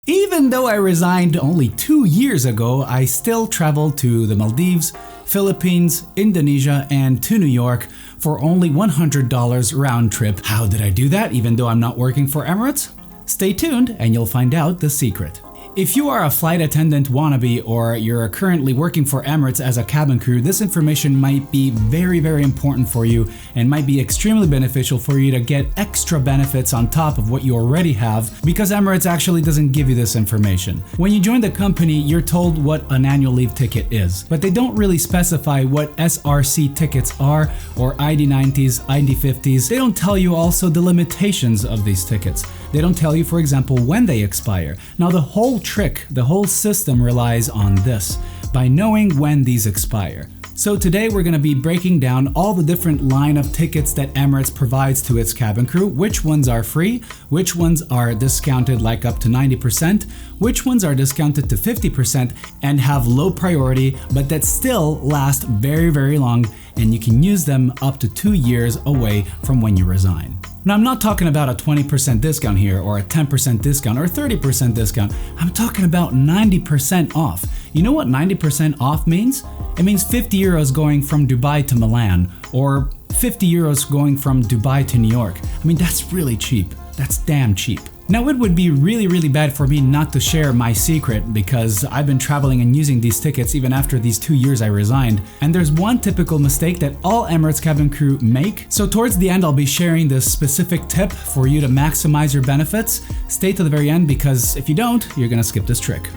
Even though I resigned only 2 years ago, I still traveled to the Maldives, Philippines, Indonesia, and to New York for only $100 round trip. How did I do that even though I'm not working for Emirates? Stay tuned and you'll find out the secret. If you are a flight attendant wannabe or you're currently working for Emirates as a cabin crew, this information might be very important for you and might be extremely beneficial for you to get extra benefits on top of what you already have, because Emirates actually doesn't give you this information. When you join the company, you're told what an annual leave ticket is, but they don't really specify what SRC tickets are or ID90s, ID50s. They don't tell you also the limitations of these tickets. They don't tell you, for example, when they expire. Now the whole trick, the whole system relies on this, by knowing when these expire. So today we're going to be breaking down all the different line of tickets that Emirates provides to its cabin crew, which ones are free, which ones are discounted like up to 90%, which ones are discounted to 50% and have low priority but that still last very long, and you can use them up to 2 years away from when you resign. Now I'm not talking about a 20% discount here or a 10% discount or 30% discount. I'm talking about 90% off. You know what 90% off means? It means 50 euros going from Dubai to Milan or 50 euros going from Dubai to New York. I mean, that's really cheap. That's damn cheap. Now it would be really bad for me not to share my secret, because I've been traveling and using these tickets even after these 2 years I resigned, and there's one typical mistake that all Emirates cabin crew make. So towards the end I'll be sharing this specific tip for you to maximize your benefits. Stay to the very end, because if you don't, you're gonna skip this trick.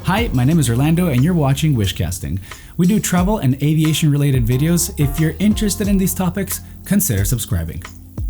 Hi, my name is Orlando and you're watching WishCasting. We do travel and aviation related videos. If you're interested in these topics, consider subscribing.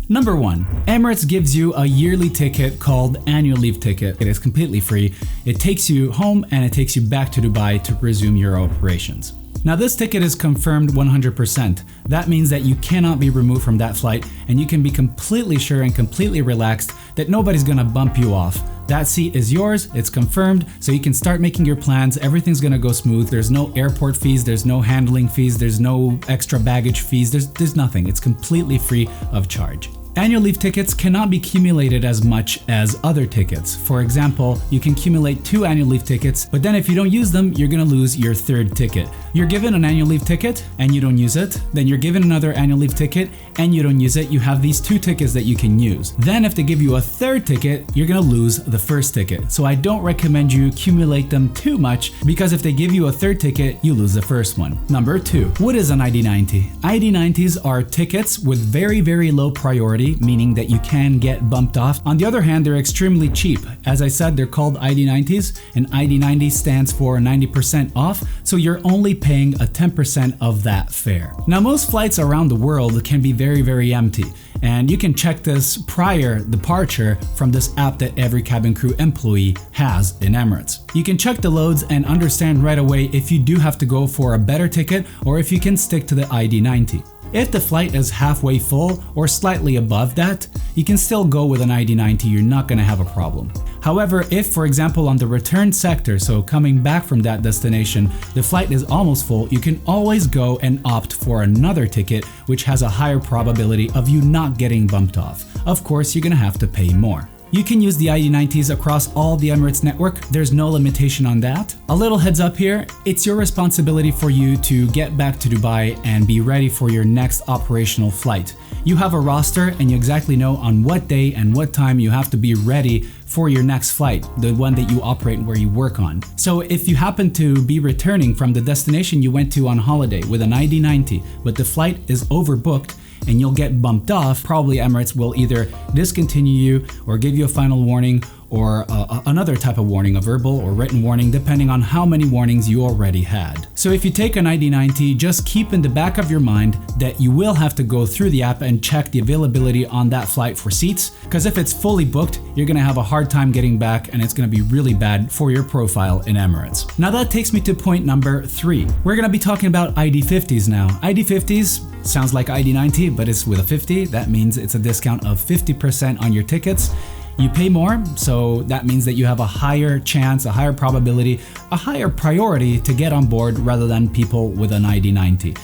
Number 1. Emirates gives you a yearly ticket called annual leave ticket. It is completely free. It takes you home and it takes you back to Dubai to resume your operations. Now this ticket is confirmed 100%. That means that you cannot be removed from that flight, and you can be completely sure and completely relaxed that nobody's gonna bump you off. That seat is yours, it's confirmed, so you can start making your plans. Everything's gonna go smooth. There's no airport fees, there's no handling fees, there's no extra baggage fees, there's nothing. It's completely free of charge. Annual leave tickets cannot be accumulated as much as other tickets. For example, you can accumulate 2 annual leave tickets, but then if you don't use them, you're gonna lose your 3rd ticket. You're given an annual leave ticket and you don't use it, then you're given another annual leave ticket and you don't use it. You have these 2 tickets that you can use. Then if they give you a 3rd ticket, you're gonna lose the 1st ticket. So I don't recommend you accumulate them too much, because if they give you a 3rd ticket, you lose the 1st one. Number 2. What is an ID90? ID90s are tickets with very low priority, meaning that you can get bumped off. On the other hand, they're extremely cheap. As I said, they're called ID90s, and ID90 stands for 90% off, so you're only paying a 10% of that fare. Now most flights around the world can be very empty, and you can check this prior departure from this app that every cabin crew employee has in Emirates. You can check the loads and understand right away if you do have to go for a better ticket or if you can stick to the ID90. If the flight is halfway full or slightly above that, you can still go with an ID90, you're not gonna have a problem. However, if for example on the return sector, so coming back from that destination, the flight is almost full, you can always go and opt for another ticket which has a higher probability of you not getting bumped off. Of course, you're gonna have to pay more. You can use the ID90s across all the Emirates network. There's no limitation on that. A little heads up here, it's your responsibility for you to get back to Dubai and be ready for your next operational flight. You have a roster and you exactly know on what day and what time you have to be ready for your next flight, the one that you operate where you work on. So if you happen to be returning from the destination you went to on holiday with an ID90, but the flight is overbooked, and you'll get bumped off, probably Emirates will either discontinue you or give you a final warning or another type of warning, a verbal or written warning, depending on how many warnings you already had. So if you take an ID90, just keep in the back of your mind that you will have to go through the app and check the availability on that flight for seats, because if it's fully booked, you're gonna have a hard time getting back and it's gonna be really bad for your profile in Emirates. Now that takes me to point number 3. We're gonna be talking about ID50s now. ID50s sounds like ID90, but it's with a 50. That means it's a discount of 50% on your tickets. You pay more, so that means that you have a higher chance, a higher probability, a higher priority to get on board rather than people with an ID90.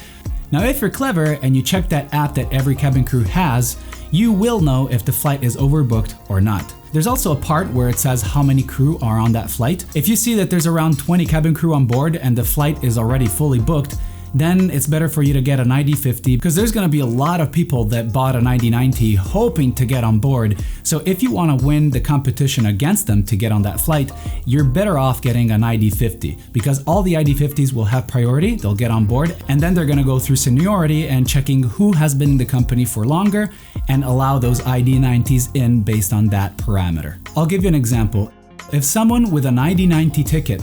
Now if you're clever and you check that app that every cabin crew has, you will know if the flight is overbooked or not. There's also a part where it says how many crew are on that flight. If you see that there's around 20 cabin crew on board and the flight is already fully booked, then it's better for you to get an ID50 because there's going to be a lot of people that bought an ID90 hoping to get on board. So if you want to win the competition against them to get on that flight, you're better off getting an ID50 because all the ID50s will have priority, they'll get on board, and then they're going to go through seniority and checking who has been in the company for longer and allow those ID90s in based on that parameter. I'll give you an example. If someone with an ID90 ticket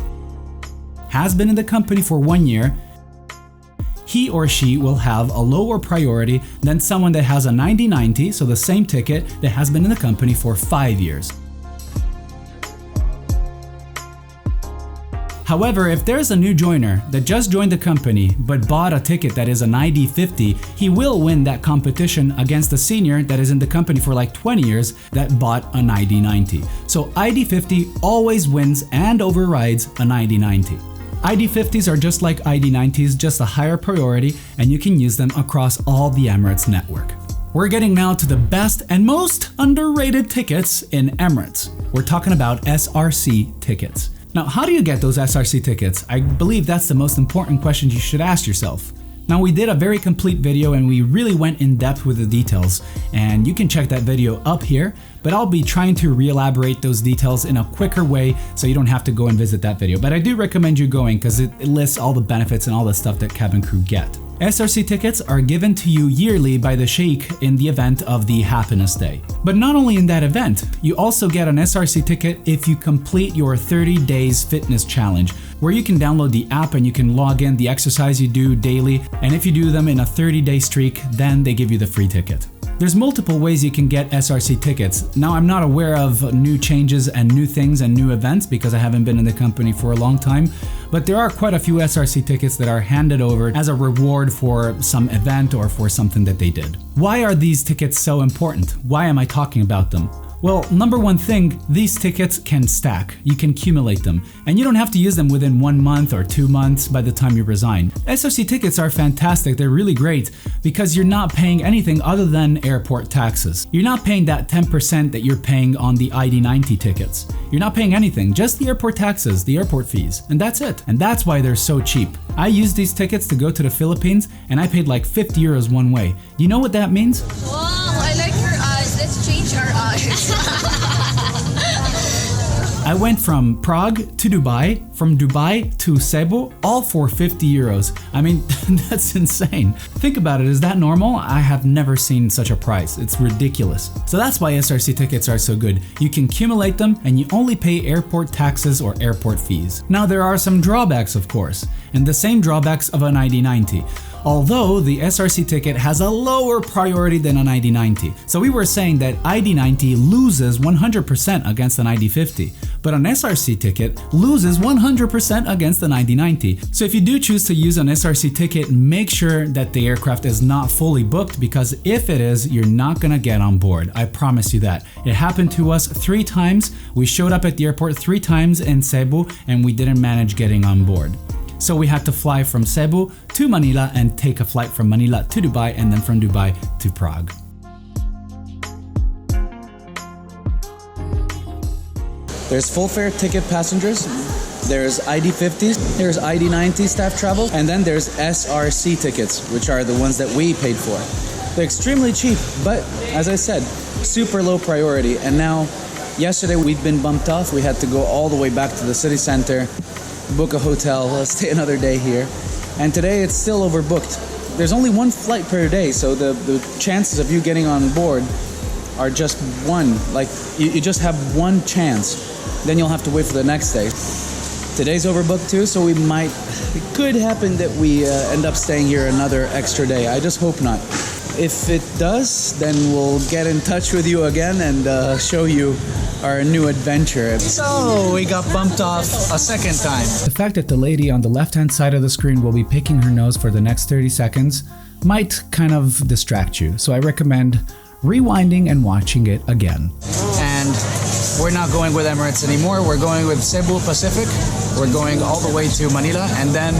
has been in the company for 1 year, he or she will have a lower priority than someone that has a 9090, so the same ticket, that has been in the company for 5 years. However, if there's a new joiner that just joined the company but bought a ticket that is an ID50, he will win that competition against a senior that is in the company for like 20 years that bought an ID90. So ID50 always wins and overrides an ID90. ID50s are just like ID90s, just a higher priority, and you can use them across all the Emirates network. We're getting now to the best and most underrated tickets in Emirates. We're talking about SRC tickets. Now, how do you get those SRC tickets? I believe that's the most important question you should ask yourself. Now, we did a very complete video and we really went in depth with the details, and you can check that video up here, but I'll be trying to re-elaborate those details in a quicker way so you don't have to go and visit that video. But I do recommend you going because it lists all the benefits and all the stuff that cabin crew get. SRC tickets are given to you yearly by the Sheikh in the event of the Happiness Day. But not only in that event, you also get an SRC ticket if you complete your 30 days fitness challenge, where you can download the app and you can log in the exercise you do daily, and if you do them in a 30-day streak, then they give you the free ticket. There's multiple ways you can get SRC tickets. Now, I'm not aware of new changes and new things and new events because I haven't been in the company for a long time, but there are quite a few SRC tickets that are handed over as a reward for some event or for something that they did. Why are these tickets so important? Why am I talking about them? Well, number one thing, these tickets can stack. You can accumulate them, and you don't have to use them within 1 month or 2 months by the time you resign. SRC tickets are fantastic. They're really great because you're not paying anything other than airport taxes. You're not paying that 10% that you're paying on the ID90 tickets. You're not paying anything, just the airport taxes, the airport fees, and that's it. And that's why they're so cheap. I used these tickets to go to the Philippines, and I paid like 50 euros one way. You know what that means? Wow, I like your eyes. Let's change our eyes. I went from Prague to Dubai, from Dubai to Cebu, all for 50 euros. I mean, that's insane. Think about it, is that normal? I have never seen such a price. It's ridiculous. So that's why SRC tickets are so good. You can accumulate them and you only pay airport taxes or airport fees. Now, there are some drawbacks, of course, and the same drawbacks of an ID90. Although the SRC ticket has a lower priority than an ID90. So we were saying that ID90 loses 100% against an ID50, but an SRC ticket loses 100% against an ID90. So if you do choose to use an SRC ticket, make sure that the aircraft is not fully booked, because if it is, you're not gonna get on board. I promise you that. It happened to us 3 times. We showed up at the airport 3 times in Cebu and we didn't manage getting on board. So we had to fly from Cebu to Manila and take a flight from Manila to Dubai and then from Dubai to Prague. There's full fare ticket passengers, there's ID50s, there's ID90 staff travel, and then there's SRC tickets, which are the ones that we paid for. They're extremely cheap, but as I said, super low priority. And now, yesterday we'd been bumped off. We had to go all the way back to the city center, book a hotel, stay another day here. And today it's still overbooked. There's only 1 flight per day, so the chances of you getting on board are just 1. Like, you just have 1 chance. Then you'll have to wait for the next day. Today's overbooked too, so it could happen that we end up staying here another extra day. I just hope not. If it does, then we'll get in touch with you again and show you our new adventure. So we got bumped off a second time. The fact that the lady on the left-hand side of the screen will be picking her nose for the next 30 seconds might kind of distract you. So I recommend rewinding and watching it again. And we're not going with Emirates anymore. We're going with Cebu Pacific. We're going all the way to Manila, and then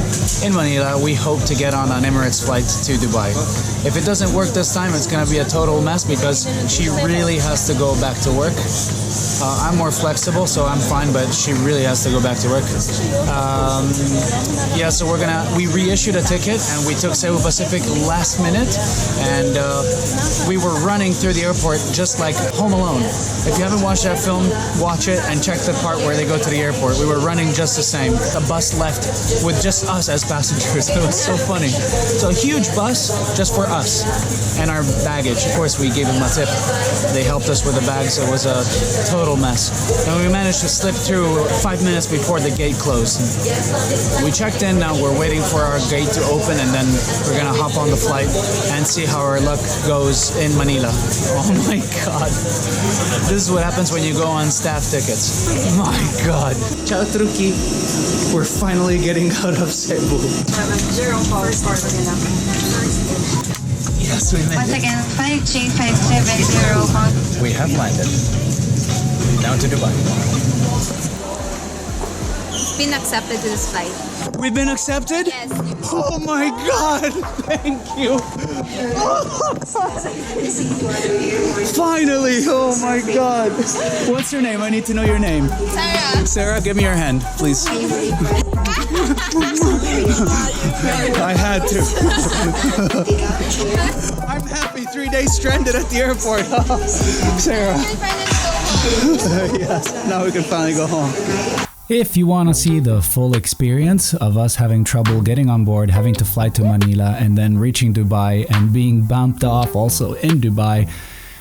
in Manila, we hope to get on an Emirates flight to Dubai. If it doesn't work this time, it's going to be a total mess because she really has to go back to work. I'm more flexible, so I'm fine, but she really has to go back to work. Yeah, so we reissued a ticket, and we took Cebu Pacific last minute, and we were running through the airport just like Home Alone. If you haven't watched that film, watch it and check the part where they go to the airport. We were running just the same. The bus left with just us as passengers. It was so funny. So a huge bus just for us and our baggage. Of course, we gave them a tip. They helped us with the bags. It was a total mess. And we managed to slip through 5 minutes before the gate closed. We checked in. Now we're waiting for our gate to open, and then we're going to hop on the flight and see how our luck goes in Manila. Oh my God. This is what happens when you go on staff tickets. My God. Ciao, Truki. We're finally getting out of Cebu. Yes, we made Once it. again, 5G570. We have landed. Down to Dubai. Been accepted to this flight. We've been accepted? Yes. Oh my God. Thank you. Finally. Oh my God. What's your name? I need to know your name. Sarah. Sarah, give me your hand, please. I had to. I'm happy. 3 days stranded at the airport. Sarah. Yes, now we can finally go home. If you want to see the full experience of us having trouble getting on board, having to fly to Manila, and then reaching Dubai and being bumped off also in Dubai,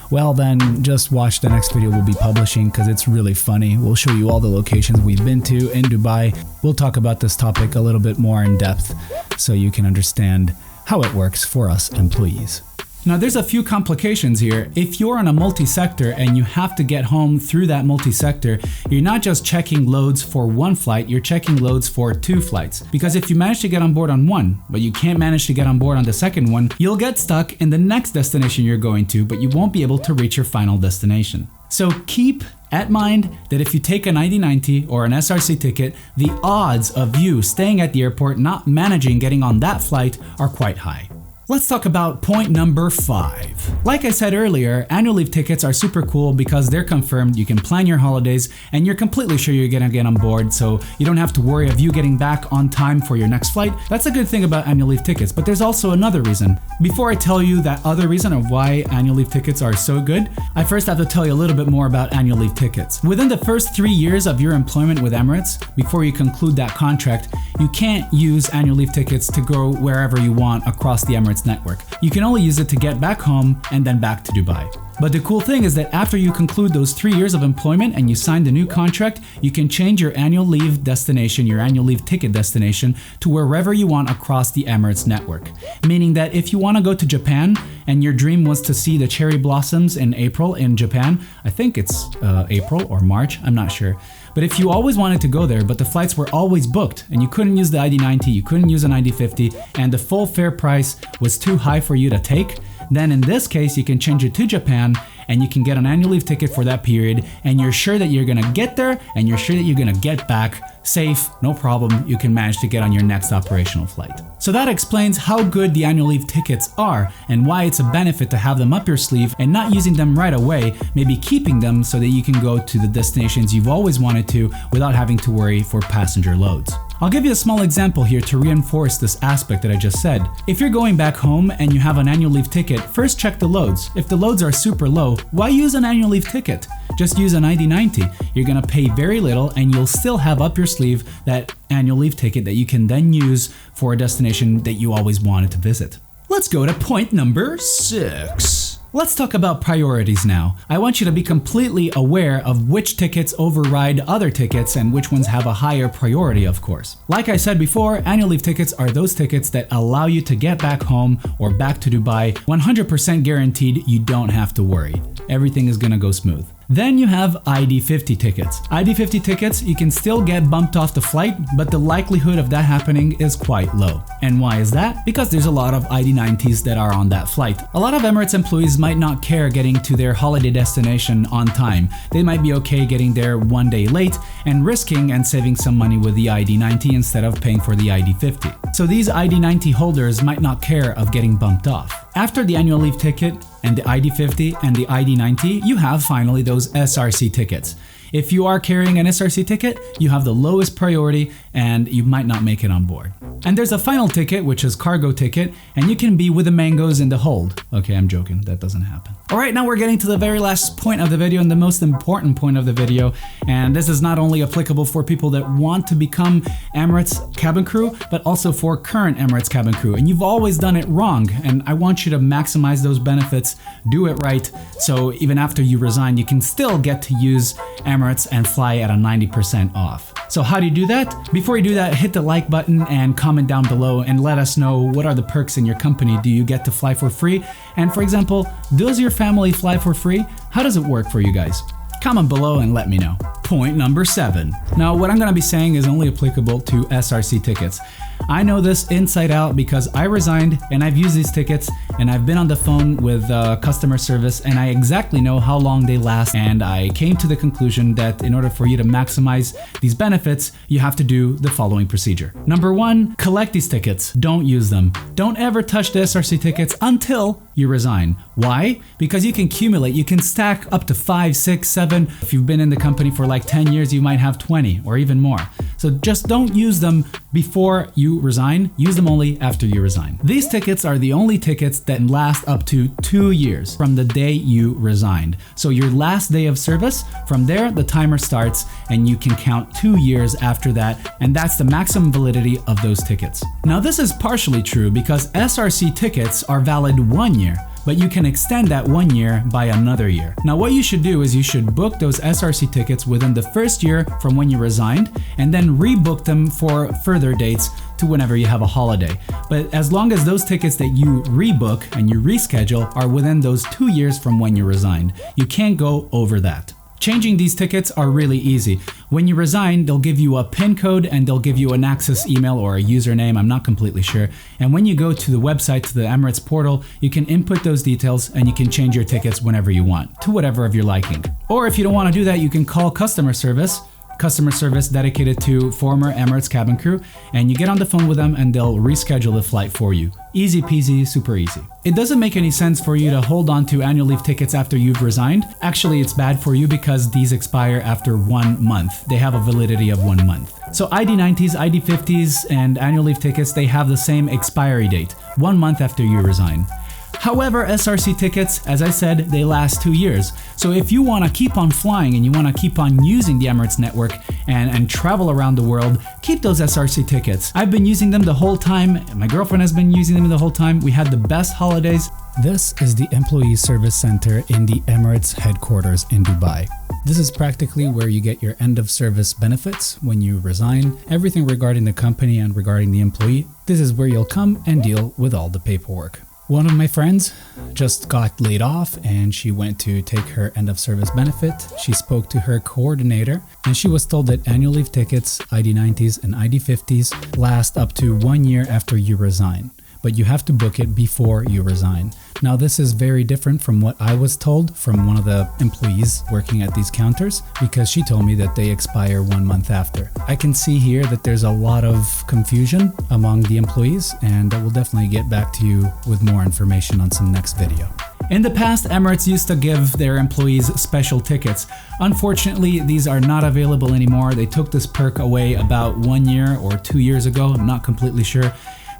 well then just watch the next video we'll be publishing because it's really funny. We'll show you all the locations we've been to in Dubai. We'll talk about this topic a little bit more in depth so you can understand how it works for us employees. Now there's a few complications here. If you're on a multi-sector and you have to get home through that multi-sector, you're not just checking loads for one flight, you're checking loads for 2 flights. Because if you manage to get on board on one, but you can't manage to get on board on the second one, you'll get stuck in the next destination you're going to, but you won't be able to reach your final destination. So keep at mind that if you take an ID90 or an SRC ticket, the odds of you staying at the airport not managing getting on that flight are quite high. Let's talk about point number 5. Like I said earlier, annual leave tickets are super cool because they're confirmed, you can plan your holidays, and you're completely sure you're gonna get on board, so you don't have to worry of you getting back on time for your next flight. That's a good thing about annual leave tickets, but there's also another reason. Before I tell you that other reason of why annual leave tickets are so good, I first have to tell you a little bit more about annual leave tickets. Within the first 3 years of your employment with Emirates, before you conclude that contract, you can't use annual leave tickets to go wherever you want across the Emirates network. You can only use it to get back home and then back to Dubai. But the cool thing is that after you conclude those 3 years of employment and you sign the new contract, you can change your annual leave destination, your annual leave ticket destination, to wherever you want across the Emirates network. Meaning that if you want to go to Japan and your dream was to see the cherry blossoms in April in Japan, I think it's April or March, I'm not sure. But if you always wanted to go there, but the flights were always booked and you couldn't use the ID90, you couldn't use an ID50, and the full fare price was too high for you to take, then in this case you can change it to Japan and you can get an annual leave ticket for that period, and you're sure that you're gonna get there and you're sure that you're gonna get back safe, no problem. You can manage to get on your next operational flight. So that explains how good the annual leave tickets are and why it's a benefit to have them up your sleeve and not using them right away, maybe keeping them so that you can go to the destinations you've always wanted to without having to worry for passenger loads. I'll give you a small example here to reinforce this aspect that I just said. If you're going back home and you have an annual leave ticket, first check the loads. If the loads are super low, why use an annual leave ticket? Just use an ID90. You're gonna pay very little and you'll still have up your sleeve that annual leave ticket that you can then use for a destination that you always wanted to visit. Let's go to point number 6. Let's talk about priorities now. I want you to be completely aware of which tickets override other tickets and which ones have a higher priority, of course. Like I said before, annual leave tickets are those tickets that allow you to get back home or back to Dubai 100% guaranteed. You don't have to worry. Everything is gonna go smooth. Then you have ID50 tickets. ID50 tickets, you can still get bumped off the flight, but the likelihood of that happening is quite low. And why is that? Because there's a lot of ID90s that are on that flight. A lot of Emirates employees might not care getting to their holiday destination on time. They might be okay getting there one day late and risking and saving some money with the ID90 instead of paying for the ID50. So these ID90 holders might not care of getting bumped off. After the annual leave ticket and the ID50 and the ID90, you have finally those SRC tickets. If you are carrying an SRC ticket, you have the lowest priority and you might not make it on board. And there's a final ticket, which is cargo ticket, and you can be with the mangoes in the hold. Okay, I'm joking, that doesn't happen. All right, now we're getting to the very last point of the video and the most important point of the video. And this is not only applicable for people that want to become Emirates cabin crew, but also for current Emirates cabin crew. And you've always done it wrong. And I want you to maximize those benefits, do it right. So even after you resign, you can still get to use Emirates and fly at a 90% off. So how do you do that? Before you do that, hit the like button and comment down below and let us know what are the perks in your company. Do you get to fly for free? And for example, does your family fly for free? How does it work for you guys? Comment below and let me know. Point number 7. Now what I'm gonna be saying is only applicable to SRC tickets. I know this inside out because I resigned and I've used these tickets and I've been on the phone with customer service and I exactly know how long they last, and I came to the conclusion that in order for you to maximize these benefits, you have to do the following procedure. Number 1, collect these tickets. Don't use them. Don't ever touch the SRC tickets until you resign. Why? Because you can accumulate, you can stack up to 5, 6, 7. If you've been in the company for like 10 years, you might have 20 or even more. So just don't use them before you resign, use them only after you resign. These tickets are the only tickets that last up to 2 years from the day you resigned. So your last day of service, from there the timer starts and you can count 2 years after that, and that's the maximum validity of those tickets. Now this is partially true because SRC tickets are valid 1 year, but you can extend that 1 year by another year. Now what you should do is you should book those SRC tickets within the first year from when you resigned and then rebook them for further dates to whenever you have a holiday. But as long as those tickets that you rebook and you reschedule are within those 2 years from when you resigned, you can't go over that. Changing these tickets are really easy. When you resign, they'll give you a PIN code and they'll give you an access email or a username, I'm not completely sure. And when you go to the website, to the Emirates portal, you can input those details and you can change your tickets whenever you want, to whatever of your liking. Or if you don't want to do that, you can call customer service dedicated to former Emirates cabin crew, and you get on the phone with them and they'll reschedule the flight for you. Easy peasy, super easy. It doesn't make any sense for you to hold on to annual leave tickets after you've resigned. Actually, it's bad for you because these expire after 1 month. They have a validity of 1 month. So ID90s, ID50s, and annual leave tickets, they have the same expiry date, 1 month after you resign. However, SRC tickets, as I said, they last 2 years. So if you want to keep on flying and you want to keep on using the Emirates network and travel around the world, keep those SRC tickets. I've been using them the whole time. My girlfriend has been using them the whole time. We had the best holidays. This is the Employee Service Center in the Emirates headquarters in Dubai. This is practically where you get your end of service benefits when you resign, everything regarding the company and regarding the employee. This is where you'll come and deal with all the paperwork. One of my friends just got laid off and she went to take her end of service benefit. She spoke to her coordinator and she was told that annual leave tickets, ID90s and ID50s last up to 1 year after you resign, but you have to book it before you resign. Now this is very different from what I was told from one of the employees working at these counters, because she told me that they expire 1 month after. I can see here that there's a lot of confusion among the employees, and I will definitely get back to you with more information on some next video. In the past, Emirates used to give their employees special tickets. Unfortunately, these are not available anymore. They took this perk away about 1 year or 2 years ago, I'm not completely sure.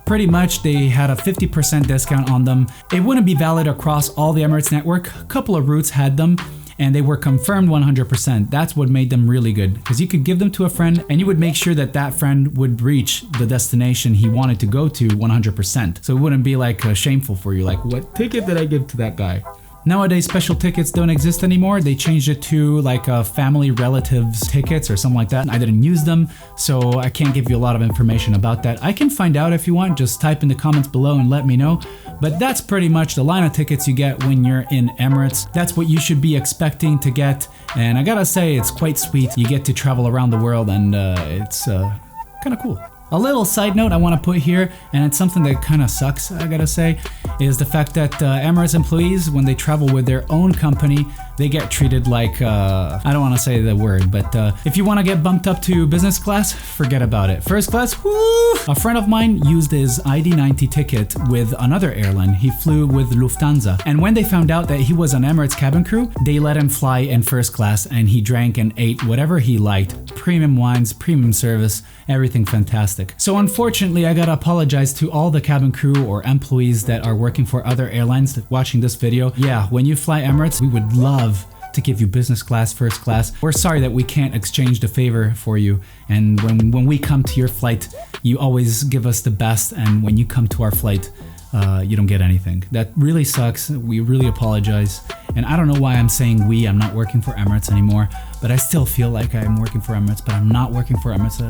Pretty much they had a 50% discount on them. It wouldn't be valid across all the Emirates network. A couple of routes had them and they were confirmed 100%. That's what made them really good, because you could give them to a friend and you would make sure that that friend would reach the destination he wanted to go to 100%. So it wouldn't be like shameful for you, like, what ticket did I give to that guy? Nowadays, special tickets don't exist anymore. They changed it to like family relatives tickets or something like that. I didn't use them, so I can't give you a lot of information about that. I can find out if you want, just type in the comments below and let me know. But that's pretty much the line of tickets you get when you're in Emirates. That's what you should be expecting to get. And I gotta say, it's quite sweet. You get to travel around the world, and it's kind of cool. A little side note I want to put here, and it's something that kind of sucks, I gotta say, is the fact that Emirates employees, when they travel with their own company, they get treated like, I don't want to say the word, but if you want to get bumped up to business class, forget about it. First class, whoo! A friend of mine used his ID90 ticket with another airline. He flew with Lufthansa, and when they found out that he was an Emirates cabin crew, they let him fly in first class, and he drank and ate whatever he liked. Premium wines, premium service, everything fantastic. So unfortunately, I gotta apologize to all the cabin crew or employees that are working for other airlines watching this video. Yeah, when you fly Emirates, we would love to give you business class, first class. We're sorry that we can't exchange the favor for you. And when we come to your flight, you always give us the best. And when you come to our flight, you don't get anything. That really sucks. We really apologize. And I don't know why I'm saying we. I'm not working for Emirates anymore, but I still feel like I'm working for Emirates, but I'm not working for Emirates.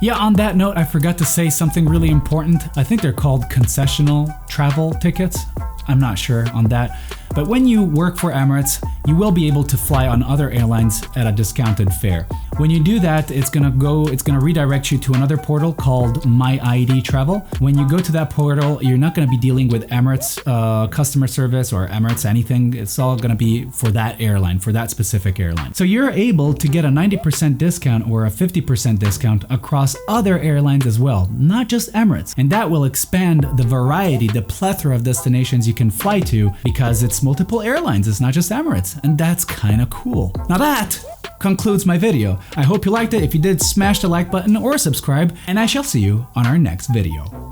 Yeah, on that note, I forgot to say something really important. I think they're called concessional travel tickets. I'm not sure on that. But when you work for Emirates, you will be able to fly on other airlines at a discounted fare. When you do that, it's gonna redirect you to another portal called My ID Travel. When you go to that portal, you're not gonna be dealing with Emirates customer service or Emirates anything. It's all gonna be for that airline, for that specific airline. So you're able to get a 90% discount or a 50% discount across other airlines as well, not just Emirates. And that will expand the variety, the plethora of destinations you can fly to, because it's multiple airlines, it's not just Emirates, and that's kind of cool. Now that concludes my video. I hope you liked it. If you did, smash the like button or subscribe, and I shall see you on our next video.